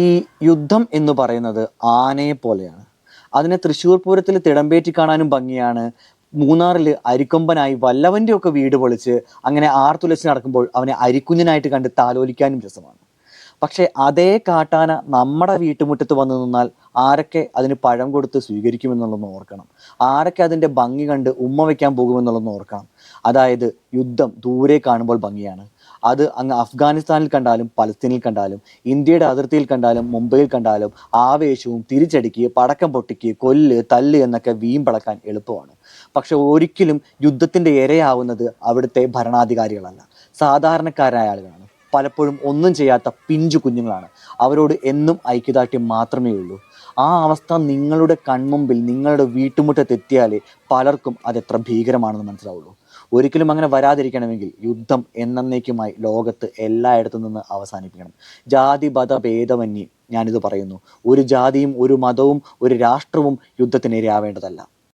ഈ യുദ്ധം എന്ന് പറയുന്നത് ആനയെ പോലെയാണ്. അതിനെ തൃശ്ശൂർ പൂരത്തിൽ തിടമ്പേറ്റി കാണാനും ഭംഗിയാണ്. മൂന്നാറിൽ അരിക്കൊമ്പനായി വല്ലവന്റെ ഒക്കെ വീട് പൊളിച്ച് അങ്ങനെ ആർത്തുലച്ച് നടക്കുമ്പോൾ അവനെ അരിക്കുഞ്ഞനായിട്ട് കണ്ട് താലോലിക്കാനും രസമാണ്. പക്ഷെ അതേ കാട്ടാന നമ്മുടെ വീട്ടുമുറ്റത്ത് വന്നു നിന്നാൽ ആരൊക്കെ അതിന് പഴം കൊടുത്ത് സ്വീകരിക്കുമെന്നുള്ളതൊന്ന് ഓർക്കണം. ആരൊക്കെ അതിൻ്റെ ഭംഗി കണ്ട് ഉമ്മ വയ്ക്കാൻ പോകുമെന്നുള്ളതൊന്ന് ഓർക്കണം. അതായത് യുദ്ധം ദൂരെ കാണുമ്പോൾ ഭംഗിയാണ്. അത് അങ്ങ് അഫ്ഗാനിസ്ഥാനിൽ കണ്ടാലും പലസ്തീനിൽ കണ്ടാലും ഇന്ത്യയുടെ അതിർത്തിയിൽ കണ്ടാലും മുംബൈയിൽ കണ്ടാലും ആവേശവും തിരിച്ചടിക്ക് പടക്കം പൊട്ടിക്ക് കൊല്ല് തല്ല് എന്നൊക്കെ വീമ്പളക്കാൻ എളുപ്പമാണ്. പക്ഷെ ഒരിക്കലും യുദ്ധത്തിൻ്റെ ഇരയാവുന്നത് അവിടുത്തെ ഭരണാധികാരികളല്ല, സാധാരണക്കാരായ ആളുകളാണ്. പലപ്പോഴും ഒന്നും ചെയ്യാത്ത പിഞ്ചു കുഞ്ഞുങ്ങളാണ്. അവരോട് എന്നും ഐക്യദാർഢ്യം മാത്രമേ ഉള്ളൂ. ആ അവസ്ഥ നിങ്ങളുടെ കൺമുമ്പിൽ നിങ്ങളുടെ വീട്ടുമുറ്റത്തെത്തിയാലേ പലർക്കും അതെത്ര ഭീകരമാണെന്ന് മനസ്സിലാവുള്ളൂ. ഒരിക്കലും അങ്ങനെ വരാതിരിക്കണമെങ്കിൽ യുദ്ധം എന്നേക്കുമായി ലോകത്ത് എല്ലായിടത്തു നിന്ന് അവസാനിപ്പിക്കണം. ജാതി മത ഭേദമന്യേ ഞാനിത് പറയുന്നു. ഒരു ജാതിയും ഒരു മതവും ഒരു രാഷ്ട്രവും യുദ്ധത്തിന് ഇരയാവേണ്ടതല്ല.